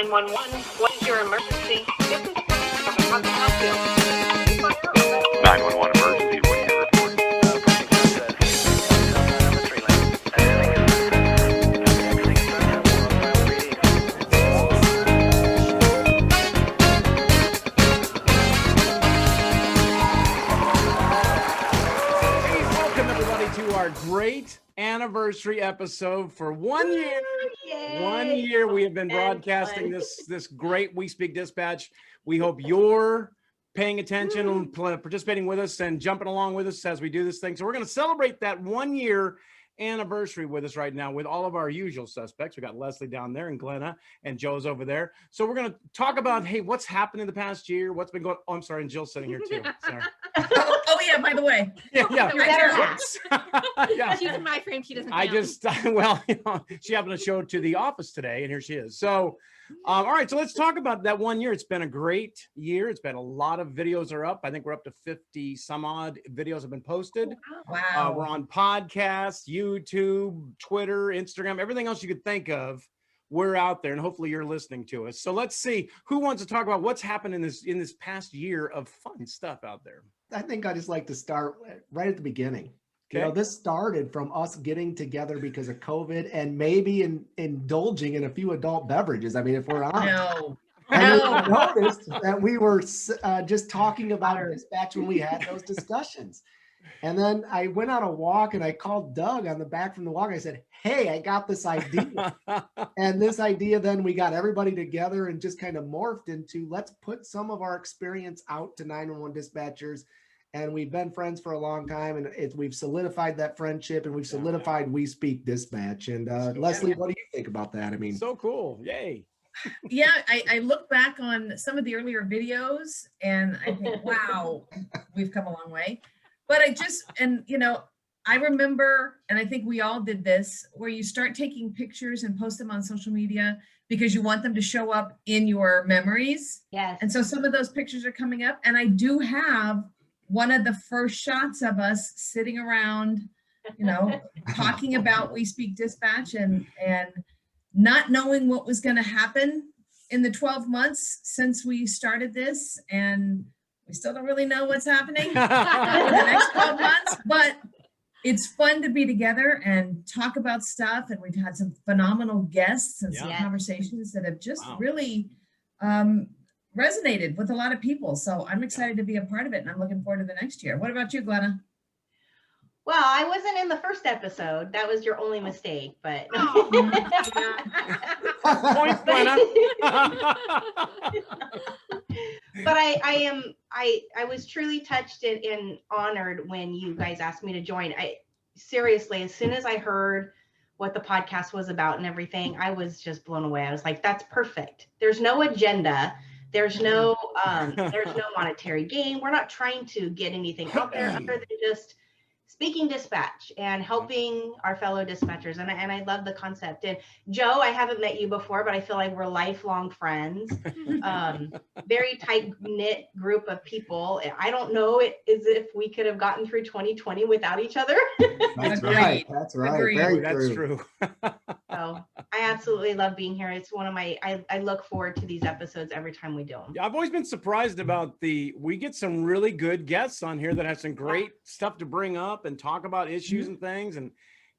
911, what is your emergency? This is how can I help you? 911 emergency, what do you report? Hey, welcome everybody to our great anniversary episode for 1 year. Yay. 1 year we have been broadcasting this great We Speak Dispatch. We hope you're paying attention and participating with us and jumping along with us as we do this thing. So we're going to celebrate that 1 year anniversary with us right now with all of our usual suspects. We got Leslie down there and Glenna and Joe's over there. So we're going to talk about, hey, what's happened in the past year? What's been going on? Oh, I'm sorry. And Jill's sitting here too. Sorry. Oh yeah, by the way. Yeah. You're better. Yeah. She's in my frame. She doesn't. I count. just, well, she happened to show to the office today, and here she is. So, all right, so let's talk about that 1 year. It's been a great year. It's been a lot of videos are up. I think we're up to 50 some odd videos have been posted. Wow. We're on podcasts, YouTube, Twitter, Instagram, everything else you could think of. We're out there, and hopefully you're listening to us. So let's see who wants to talk about what's happened in this past year of fun stuff out there. I think I just like to start right at the beginning. You know, Okay. this started from us getting together because of COVID and maybe indulging in a few adult beverages. I mean, if we're honest. No. And No. we noticed that we were just talking about our dispatch when we had those discussions. And then I went on a walk and I called Doug on the back from the walk. I said, hey, I got this idea. And this idea, then we got everybody together and just kind of morphed into, let's put some of our experience out to 911 dispatchers. And we've been friends for a long time, and we've solidified that friendship, and we've solidified We Speak Dispatch. And Leslie, what do you think about that? I mean, So cool. Yay. Yeah, I look back on some of the earlier videos and I think, wow, we've come a long way. But I remember, and I think we all did this, where you start taking pictures and post them on social media because you want them to show up in your memories. Yes. And so some of those pictures are coming up, and I do have one of the first shots of us sitting around, talking about We Speak Dispatch and not knowing what was going to happen in the 12 months since we started this. And we still don't really know what's happening in the next 12 months, but it's fun to be together and talk about stuff. And we've had some phenomenal guests and some Yeah. conversations that have just Wow. really resonated with a lot of people. So I'm excited to be a part of it, and I'm looking forward to the next year. What about you, Glenna? Well, I wasn't in the first episode. That was your only mistake, but. Points, Glenna. But I was truly touched and honored when you guys asked me to join. Seriously, as soon as I heard what the podcast was about and everything, I was just blown away. I was like, that's perfect. There's no agenda. There's no monetary gain. We're not trying to get anything out there other than just speaking dispatch and helping our fellow dispatchers. And I love the concept. And Joe, I haven't met you before, but I feel like we're lifelong friends. Very tight knit group of people. I don't know as if we could have gotten through 2020 without each other. that's Agreed. right. That's right. Agreed. Very That's true. true. So I absolutely love being here. It's one of my, I look forward to these episodes every time we do them. Yeah, I've always been surprised about we get some really good guests on here that have some great stuff to bring up and talk about issues and things. And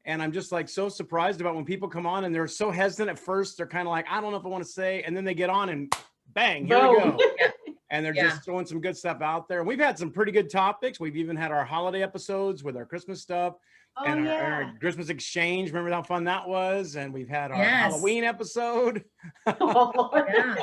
I'm just like so surprised about when people come on and they're so hesitant at first. They're kind of like, I don't know if I want to say, and then they get on and bang, here we go. And they're just throwing some good stuff out there. And we've had some pretty good topics. We've even had our holiday episodes with our Christmas stuff. Oh, And yeah. our Christmas exchange, remember how fun that was? And we've had our Yes. Halloween episode. Yeah.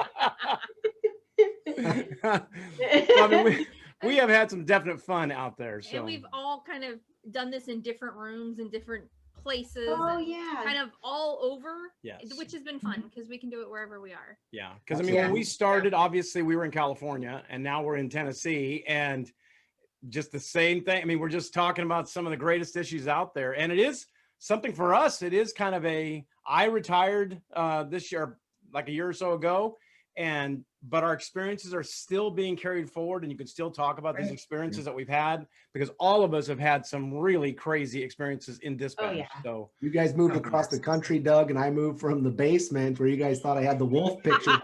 I mean, we have had some definite fun out there. So And we've all kind of done this in different rooms and different places. Oh, and yeah. kind of all over, yes, which has been fun because we can do it wherever we are. yeah, because I mean, when Yeah. we started, obviously we were in California, and now we're in Tennessee, and just the same thing. I mean, we're just talking about some of the greatest issues out there, and it is something for us. It is kind of I retired this year, like a year or so ago. but our experiences are still being carried forward, and you can still talk about these Right. experiences that we've had, because all of us have had some really crazy experiences in dispatch. yeah. So You guys moved across the country, Doug, and I moved from the basement where you guys thought I had the wolf picture.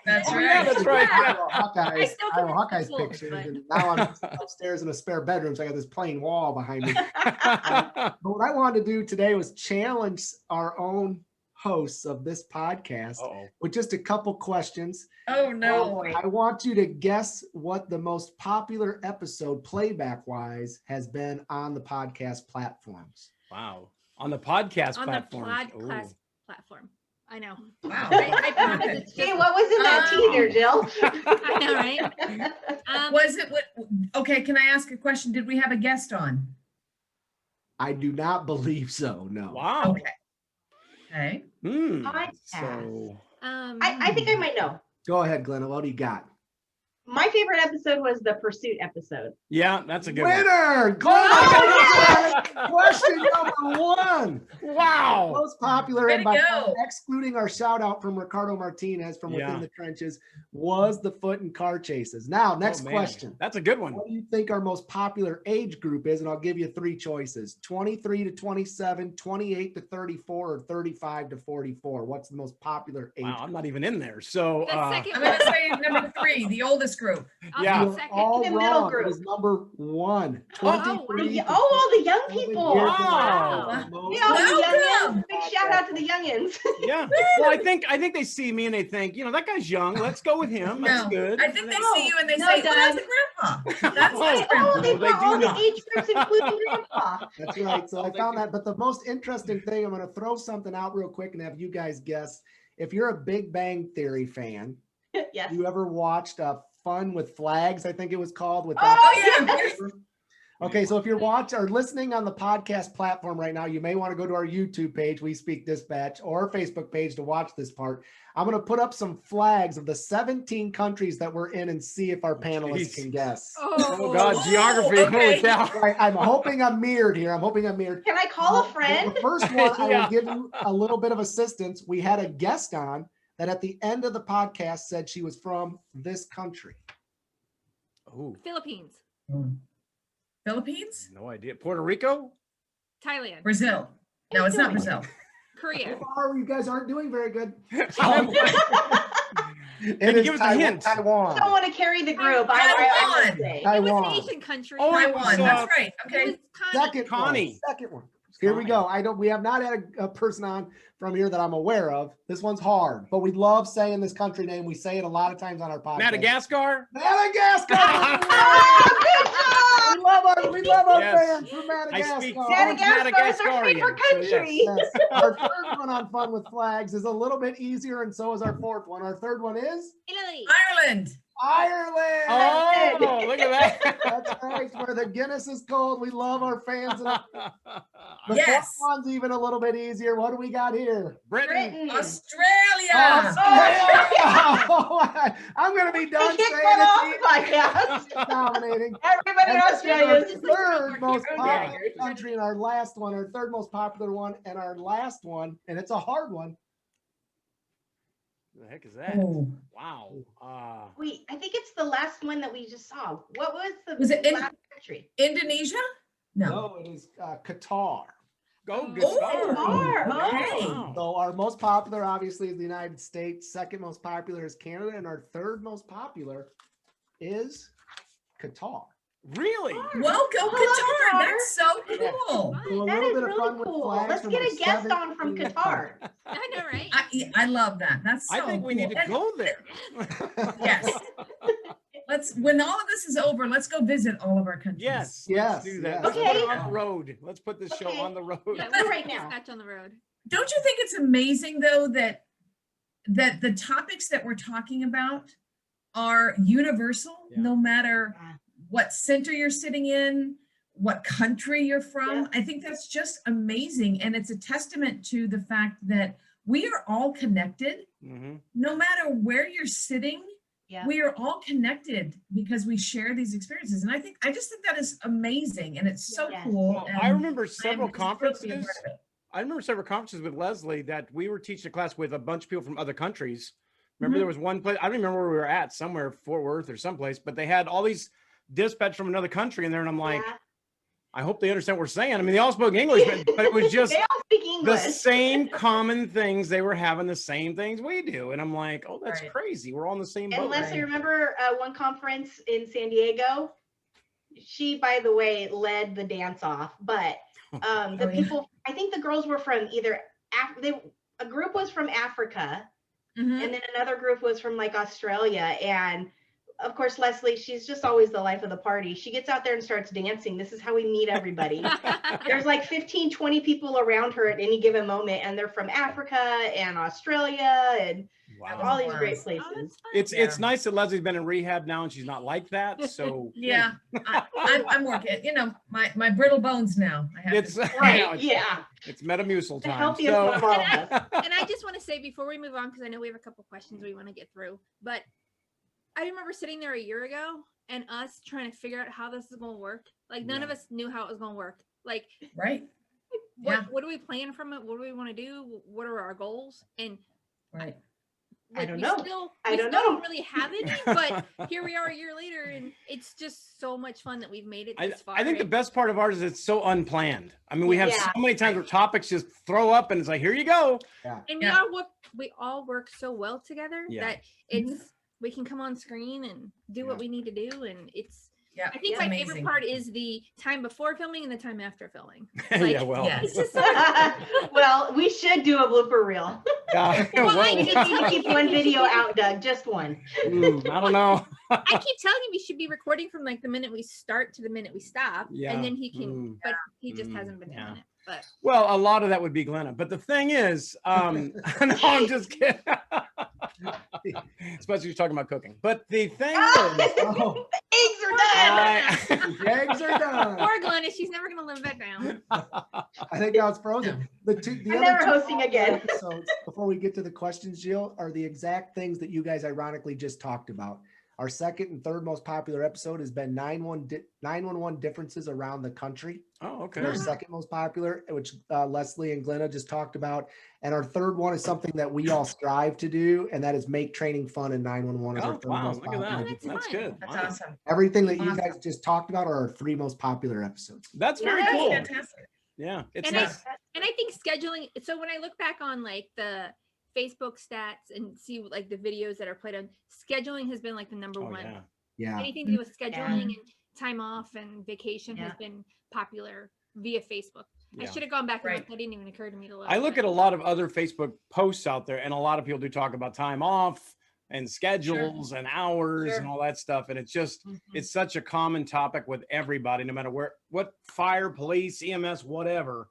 That's Oh, right. yeah, that's right. Iowa I Hawkeyes, still Iowa can Hawkeyes wolf, pictures, but- and now I'm upstairs in a spare bedroom, so I got this plain wall behind me. But what I wanted to do today was challenge our own hosts of this podcast Uh-oh. with just a couple questions. Oh, Oh, no. boy. I want you to guess what the most popular episode playback wise has been on the podcast platforms. Wow. On the podcast On the platform. podcast platform. I know. Wow. I promise it's Hey, just, what was in that tea there, Jill? I know, right? Was it what? Okay, can I ask a question? Did we have a guest on? I do not believe so. No. Wow. Okay. Okay. Podcast. So I think I might know. Go ahead, Glenna. What do you got? My favorite episode was the Pursuit episode. yeah, that's a good one. Winner! Glenna! Oh, Question number one. Wow. Most popular, Way and to by go. far, excluding our shout out from Ricardo Martinez from Within Yeah. the Trenches, was the foot and car chases. Now, next Oh, man. question. That's a good one. What do you think our most popular age group is? And I'll give you three choices: 23 to 27, 28 to 34, or 35 to 44. What's the most popular age Wow, I'm group? not even in there. So The second I'm one. gonna say number 3, the oldest group. I'll Yeah. take You're second. all The middle wrong. group. It is number one. Oh, 23 to all the young 27 people. years Wow. old. Most Hey, all the Welcome. youngins. Big shout out to the youngins. yeah. Well, I think they see me and they think, that guy's young. Let's go with him. That's No, good. I think they No, see you and they no, say, "Oh, that's Doug. the grandpa." That's Oh, his Oh, grandpa. they No, they brought all do the not. age groups, including grandpa. That's right. So I found that. But the most interesting thing, I'm going to throw something out real quick and have you guys guess. If you're a Big Bang Theory fan, Yes. you ever watched Fun with Flags? I think it was called. With Oh, Dr. yeah. Pepper? Okay, so if you're watching or listening on the podcast platform right now, you may want to go to our YouTube page, We Speak Dispatch, or our Facebook page to watch this part. I'm going to put up some flags of the 17 countries that we're in and see if our panelists Jeez. can guess. Oh God, geography. okay. Holy cow. I'm hoping I'm mirrored here. I'm hoping I'm mirrored. Can I call a friend? The first one, I Yeah. will give you a little bit of assistance. We had a guest on that at the end of the podcast said she was from this country. Oh, Philippines, Philippines, no idea. Puerto Rico? Thailand, Brazil. No, it's not Brazil. Korea. So far, you guys aren't doing very good. Can It you is give us a hint? I don't Taiwan. want to carry the group. Taiwan. would say. It was an Taiwan. Asian country. Oh, it Taiwan. was, That's right. It Okay. was Connie. Second Connie. one. Second one. Here we go. We have not had a person on from here that I'm aware of. This one's hard, but we love saying this country name. We say it a lot of times on our podcast. Madagascar? Madagascar. Oh, we love our Yes. fans from Madagascar. speak Madagascar is our favorite Madagascarian, so country. Yes. Our third one on Fun with Flags is a little bit easier, and so is our fourth one. Our third one is Italy. Ireland. Ireland. Oh, look at that. That's right. Where the Guinness is cold. We love our fans. And the Yes. fourth one's even a little bit easier. What do we got here? Britain. Britain. Australia. Australia. I'm going to be I done kicked saying one off it. the podcast. Dominating. Everybody in And this is Australia our is third most Yeah. popular country and our last one, our third most popular one, and our last one, and it's a hard one. What the heck is that? Oh. Wow. Wait, I think it's the last one that we just saw. What was the Was it in- last country? Indonesia? No. No, it is Qatar. Go, good Oh, start. Qatar. okay. Wow. So our most popular, obviously, is the United States. Second most popular is Canada, and our third most popular is Qatar. Really? Welcome, Oh, Qatar. Qatar. That's so cool. So a That little is bit of really fun with cool. flags Let's from get our a guest on from 17 Qatar. I know, right? I love that. That's so I think we cool. need to And go there. Yes. When all of this is over, let's go visit all of our countries. Yes. Yes, Let's do that. yes. Let's put Okay. it on the road. Let's put this show Okay. on the road. Yeah, Go we're right now. dispatch on the road. Don't you think it's amazing though that the topics that we're talking about are universal, Yeah. no matter Yeah. what center you're sitting in, what country you're from? Yeah. I think that's just amazing. And it's a testament to the fact that we are all connected, Mhm. no matter where you're sitting. Yeah. We are all connected because we share these experiences. And I just think that is amazing. And it's so Yes. cool. Well, and I remember I'm several just thrilled to be a conferences. part of it. I remember several conferences with Leslie that we were teaching a class with a bunch of people from other countries Remember there was one place, I don't remember where we were at, somewhere Fort Worth or someplace, but they had all these dispatch from another country in there. And I'm like, Yeah. I hope they understand what we're saying. I mean, they all spoke English, but it was just They all speak the English. same common things. They were having the same things we do. And I'm like, oh, that's Right. crazy. We're all in the same And boat. Leslie, remember one conference in San Diego? She, by the way, led the dance off, but the Oh, yeah. people, I think the girls were from either, a group was from Africa, Mhm. and then another group was from like Australia. And of course, Leslie, she's just always the life of the party. She gets out there and starts dancing. This is how we meet everybody. There's like 15, 20 people around her at any given moment, and they're from Africa and Australia and Wow. all these great Wow. places. Oh, that's fun. It's nice that Leslie's been in rehab now and she's not like that. So Yeah, I'm working. You know, my brittle bones now. I have it's to, Right, yeah. it's Metamucil The time. healthiest one of all of us. And I just want to say before we move on, because I know we have a couple questions we want to get through, but I remember sitting there a year ago and us trying to figure out how this is going to work. Like none of us knew how it was going to work. Like right, what do we plan from it? What do we want to do? What are our goals? And right. I don't we know. Still, I we don't still know. don't really have any, but here we are a year later, and it's just so much fun that we've made it this far. I think the and- best part of ours is it's so unplanned. I mean, we have Yeah. so many times where topics just throw up and it's like, here you go. and Yeah. we all work so well together Yeah. that it's we can come on screen and do what we need to do, and it's Yeah, I think it's my amazing. favorite part is the time before filming and the time after filming. Yeah, well, yeah. It's just so Well, we should do a blooper reel. yeah. Well, I We did just need to keep one video out, Doug, just one. I don't know. I keep telling you we should be recording from like the minute we start to the minute we stop, Yeah. and then he can. Mm. But he just Mm, hasn't been yeah. doing it. But Well, a lot of that would be Glenna. But the thing is, no, I'm just kidding. Especially if you're talking about cooking. But the thing is, Oh, Eggs are done. I, eggs are done. poor Glenna, she's never gonna live that down. I think now it's frozen. The I'm other never two hosting again. episodes, before we get to the questions, Jill, are the exact things that you guys ironically just talked about. Our second and third most popular episode has been 911 differences around the country. oh, okay. Our second most popular, which Leslie and Glenna just talked about. And our third one is something that we all strive to do, and that is make training fun in 911. Is our Oh, third wow, most look at popular. that. That's That's fun. good. That's Wow. awesome. Everything that you Awesome. guys just talked about are our three most popular episodes. That's very Nice. cool. Fantastic. Yeah, it's And nice. And I think scheduling. So when I look back on like the Facebook stats and see like the videos that are played on, scheduling has been like the number Oh, one. yeah. Yeah. Anything to do with scheduling and time off and vacation has Yeah. been popular via Facebook. I Yeah. should have gone back and Right. looked. That didn't even occur to me to look. I look but- at a lot of other Facebook posts out there, and a lot of people do talk about time off and schedules and hours and Sure. all that stuff. And it's just, Mhm. it's such a common topic with everybody, no matter what fire, police, EMS, whatever.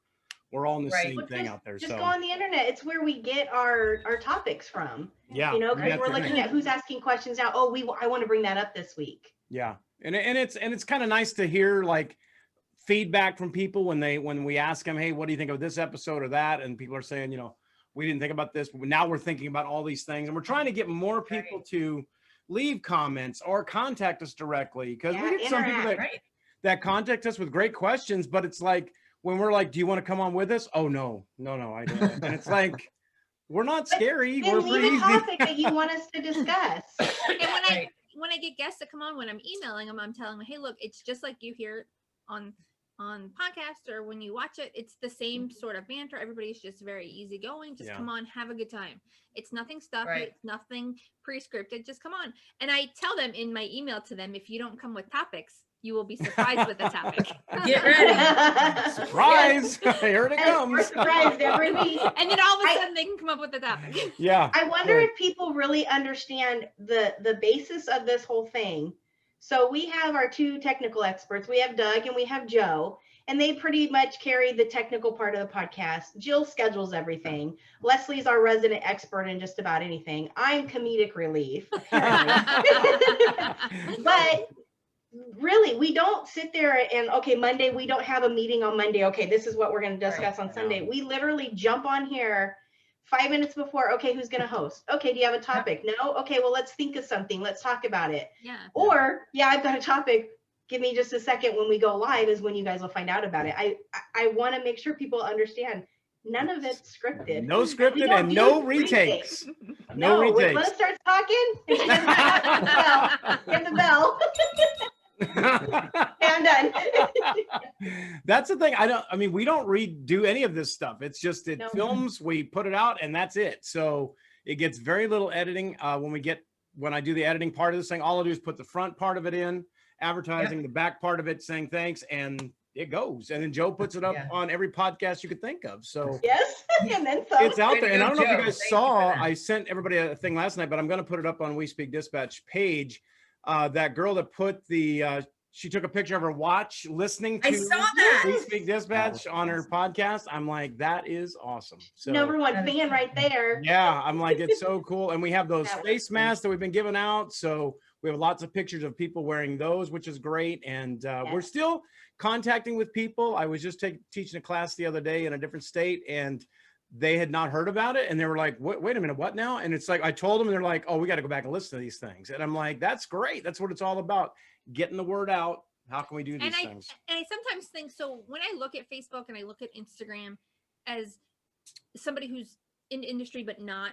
We're all in the Right. same Well, thing out there. Just So go on the internet. It's where we get our topics from. yeah, You know, because that's we're the thing. looking at who's asking questions now. Oh, I want to bring that up this week. Yeah, and it's kind of nice to hear like feedback from people when we ask them, hey, what do you think of this episode or that? And people are saying, you know, we didn't think about this, but now we're thinking about all these things, and we're trying to get more people to leave comments or contact us directly, because Yeah, we get some people interact, that, Right. that contact us with great questions, but it's like when we're like, do you want to come on with us? Oh no, I don't. And it's like, we're not But scary. Then We're leave pretty a easy. topic that you want us to discuss. And Right. when I get guests to come on, when I'm emailing them, I'm telling them, hey, look, it's just like you hear on podcast or when you watch it, it's the same sort of banter. Everybody's just very easygoing. Just Yeah. come on, have a good time. It's nothing stuffy. Right. It's nothing pre-scripted. Just come on. And I tell them in my email to them, if you don't come with topics, you will be surprised with the topic. Get ready. Surprise! Here it We're comes. surprised every week. And then all of a I- sudden they can come up with the topic. Yeah. I wonder Right. if people really understand the basis of this whole thing. So we have our two technical experts. We have Doug and we have Joe, and they pretty much carry the technical part of the podcast. Jill schedules everything. Leslie's our resident expert in just about anything. I'm comedic relief. But really, we don't sit there and, okay, Monday, we don't have a meeting on Monday. Okay, this is what we're going to discuss on Sunday. We literally jump on here 5 minutes before. Okay, who's going to host? Okay, do you have a topic? No? Okay, well, let's think of something. Let's talk about it. Yeah. Or, yeah, I've got a topic. Give me just a second. When we go live is when you guys will find out about it. I want to make sure people understand None of it's scripted. No We scripted don't and do no retakes. retakes. No when retakes. Liz starts talking, and she doesn't hit the bell. And done. That's the thing. I mean, we don't redo any of this stuff. It's just it No. films, we put it out, and that's it. So it gets very little editing. When I do the editing part of this thing, all I do is put the front part of it in, advertising, the back part of it saying thanks, and it goes. And then Joe puts it up Yeah. on every podcast you could think of. So Yes, and then some. it's out Way to there. And I go, don't know if you Joe. guys Thank you for saw, that. I sent everybody a thing last night, but I'm going to put it up on We Speak Dispatch page. That girl that put she took a picture of her watch listening I to saw that. We Speak Dispatch on her podcast. I'm like, that is awesome. So Number one That is fan right there. yeah, I'm like, it's so cool. And we have those That was face cool. masks that we've been giving out. So we have lots of pictures of people wearing those, which is great. And we're still contacting with people. I was just teaching a class the other day in a different state, and they had not heard about it. And they were like, wait a minute, what now? And it's like, I told them, and they're like, oh, we got to go back and listen to these things. And I'm like, that's great. That's what it's all about. Getting the word out. How can we do these things? And I sometimes think, so when I look at Facebook and I look at Instagram as somebody who's in the industry but not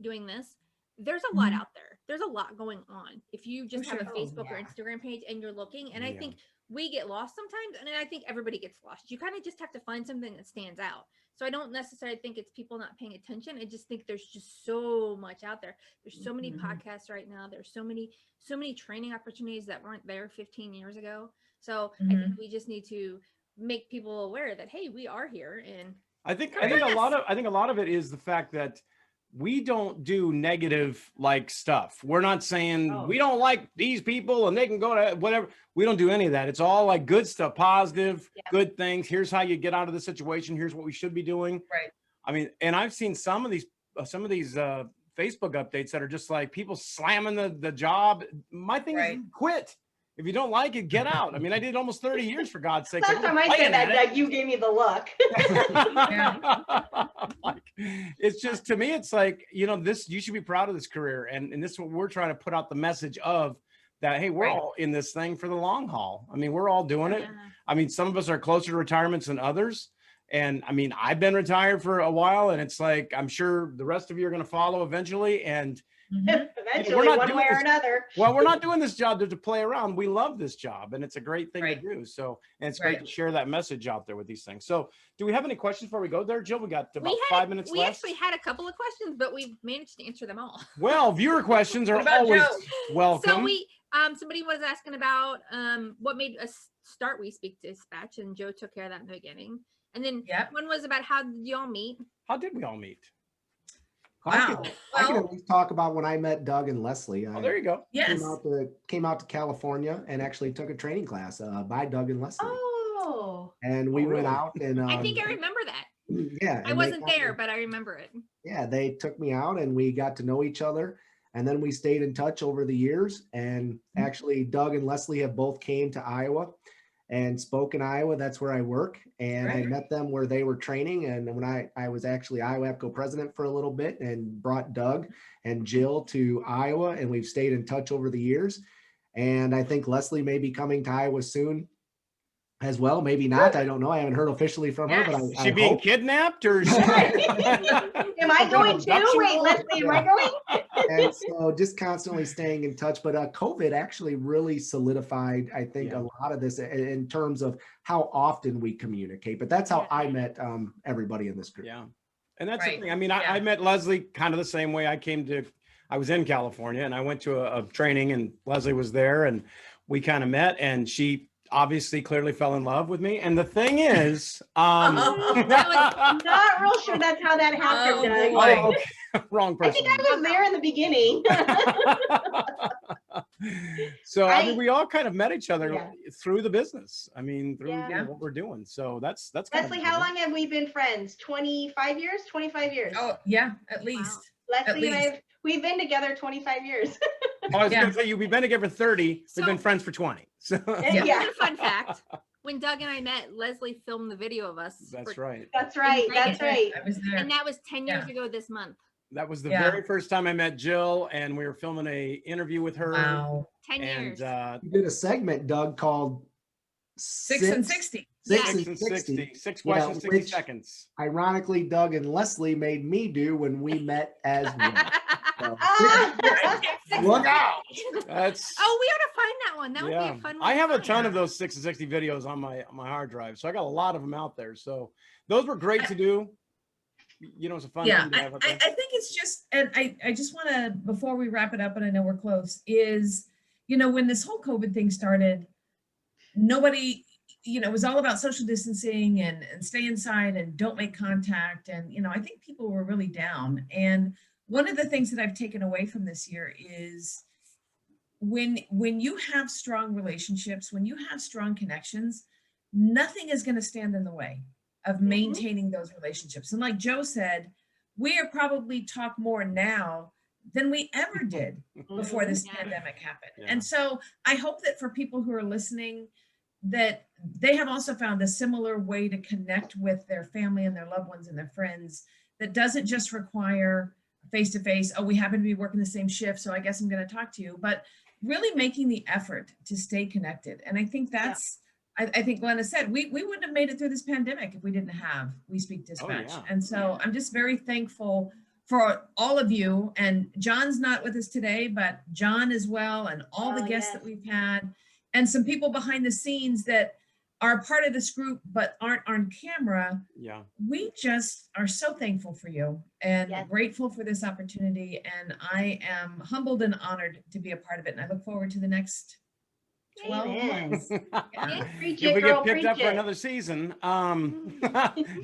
doing this, there's a lot out there. There's a lot going on. If you just have a sure. Facebook or Yeah. Instagram page and you're looking, and I Yeah. think we get lost sometimes, and I think everybody gets lost. You kind of just have to find something that stands out. So I don't necessarily think it's people not paying attention. I just think there's just so much out there. There's so many Mhm. podcasts right now. There's so many training opportunities that weren't there 15 years ago. So I Mhm. think we just need to make people aware that, hey, we are here. And I think Come a join lot of it is the fact that we don't do negative like stuff. We're not saying Oh. we don't like these people and they can go to whatever. We don't do any of that. It's all like good stuff, positive, Yeah. good things. Here's how you get out of the situation. Here's what we should be doing. Right. I mean, and I've seen some of these Facebook updates that are just like people slamming the job. My thing Right. is quit. If you don't like it, get out. I mean, I did almost 30 years for God's sake. Last time I said that, Doug, you gave me the look. Like, it's just, to me, it's like, you should be proud of this career. And this is what we're trying to put out the message of that, hey, we're Right. all in this thing for the long haul. I mean, we're all doing it. Yeah. I mean, some of us are closer to retirements than others. And I mean, I've been retired for a while, and it's like, I'm sure the rest of you are going to follow eventually. And Mhm. Eventually, not one doing way or this- another. well, we're not doing this job to play around. We love this job, and it's a great thing Right. to do. So, and it's great Right. to share that message out there with these things. So, do we have any questions before we go there, Jill? We got about We 5 minutes we left. actually had a couple of questions, but we managed to answer them all. Well, viewer questions are What about always Joe? welcome. So somebody was asking about what made us start We Speak Dispatch, and Joe took care of that in the beginning. And then Yep. one was about how did y'all meet? How did we all meet? I Wow. can Well, at least talk about when I met Doug and Leslie. Oh, there you go. yes. Came out to California and actually took a training class by Doug and Leslie. Oh, And we Oh, really? went out and I think I remember that. yeah. I and they wasn't kinda- there, but I remember it. Yeah, they took me out and we got to know each other. And then we stayed in touch over the years. And actually, Doug and Leslie have both came to Iowa and spoke in Iowa. That's where I work. And I Right. met them where they were training. And when I was actually Iowa EPCO president for a little bit and brought Doug and Jill to Iowa. And we've stayed in touch over the years. And I think Leslie may be coming to Iowa soon as well. Maybe not. I don't know. I haven't heard officially from her, but Is I she being hope. kidnapped or? Is she... am I going too? Abduction? Wait, Leslie, am I going? And so just constantly staying in touch. But COVID actually really solidified, I think, Yeah. a lot of this in terms of how often we communicate. But that's how Yeah. I met everybody in this group. Yeah. And that's Right. the thing. I mean, Yeah. I met Leslie kind of the same way. I was in California and I went to a training and Leslie was there and we kind of met and she obviously clearly fell in love with me. And the thing is, Not real sure that's how that happened, Oh, Doug. boy. oh, okay. Wrong I person. think I was there in the beginning. So I mean, we all kind of met each other Yeah. through the business. I mean, through Yeah. what we're doing. So that's kind Leslie, of how cool. long have we been friends? 25 years? 25 years. Oh, yeah, at least. Leslie and least. we've been together 25 years. Oh, I was Yeah. going to say we've been together for 30. So- We've been friends for 20. So Yeah. Yeah, Here's a fun fact. When Doug and I met, Leslie filmed the video of us. that's for- right. that's right. That's right. I was there. And that was 10 years Yeah. ago this month. That was the Yeah. very first time I met Jill, and we were filming a interview with her. Wow. 10 years. And You did a segment, Doug, called 6 and 60. 6 6 and and 60. 60. 6 Yeah, questions, 60 which- seconds. Ironically, Doug and Leslie made me do when we met as well. So, look out. That's Oh, we ought to find that one. That would yeah. be a fun one. I to have a find. ton of those 6 and 60 videos on my hard drive, so I got a lot of them out there. So those were great to do. You know, it's a fun Yeah, thing to I, have out I there. I think it's just, and I just want to, before we wrap it up, and I know we're close, is, when this whole COVID thing started, nobody, it was all about social distancing and stay inside and don't make contact. And, I think people were really down. And one of the things that I've taken away from this year is when you have strong relationships, when you have strong connections, nothing is going to stand in the way of maintaining those relationships. And like Joe said, we are probably talk more now than we ever did before this Yeah. pandemic happened. Yeah. And so I hope that for people who are listening, that they have also found a similar way to connect with their family and their loved ones and their friends that doesn't just require face-to-face, oh, we happen to be working the same shift, so I guess I'm going to talk to you, but really making the effort to stay connected. And I think that's, I think Glenna said, we wouldn't have made it through this pandemic if we didn't have We Speak Dispatch. yeah. And so I'm just very thankful for all of you. And John's not with us today, but John as well, and all the Oh, guests yes. that we've had, and some people behind the scenes that are a part of this group but aren't on camera. Yeah. We just are so thankful for you and Yes. grateful for this opportunity. And I am humbled and honored to be a part of it. And I look forward to the next 12 Amen. months. Yeah. Preach If it, we girl, get picked up preach for it. another season,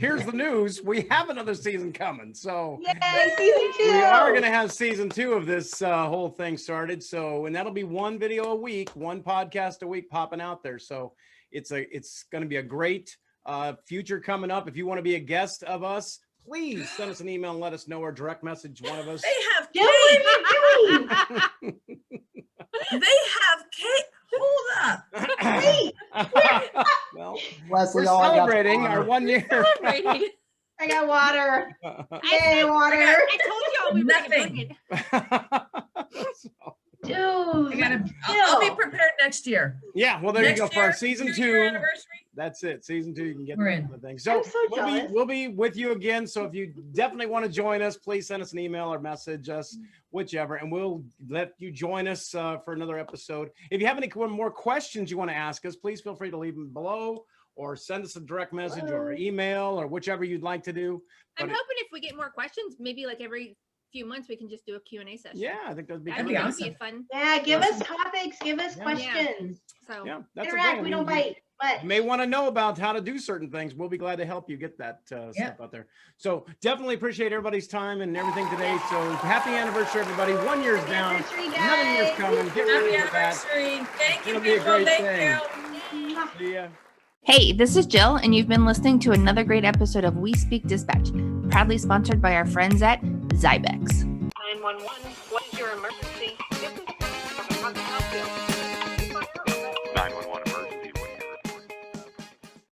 here's the news. We have another season coming. So Yay, season 2. we are going to have season 2 of this whole thing started. So, and that'll be one video a week, one podcast a week popping out there. So it's going to be a great future coming up. If you want to be a guest of us, please send us an email and let us know, or direct message one of us. They have Jill, what cake. are you doing? They have cake. Hold up. Wait, Well, Leslie, we're all I got's celebrating our water. 1 year. Celebrating. I got water. I Yay, water. I told y'all we were gonna Nothing. bring it. Dude. I gotta, I'll be Jill. prepared next year. Yeah, well, there Next you go for year, our season 2-year 2. anniversary. That's it. Season 2, you can get We're in. the thing. So, I'm so jealous. we'll be with you again. So if you definitely want to join us, please send us an email or message us, whichever, and we'll let you join us for another episode. If you have any more questions you want to ask us, please feel free to leave them below, or send us a direct message or email, or whichever you'd like to do. I'm But hoping if we get more questions, maybe like every few months we can just do a Q&A session. yeah, I think that'd be I That'd good. be think idea. that'd be awesome. fun. Yeah, give us topics, give us Yeah. questions. So Yeah, that's a Interact, great. we don't bite. But You may want to know about how to do certain things. We'll be glad to help you get that stuff out there. So definitely appreciate everybody's time and everything today. So happy anniversary, everybody. 1 year's down, anniversary, another year's guys. coming. Get Happy ready for that. anniversary. Thank you, It'll be a people. great Thank thing. you. See ya. Hey, this is Jill, and you've been listening to another great episode of We Speak Dispatch, proudly sponsored by our friends at Zybex. 911, what is your emergency?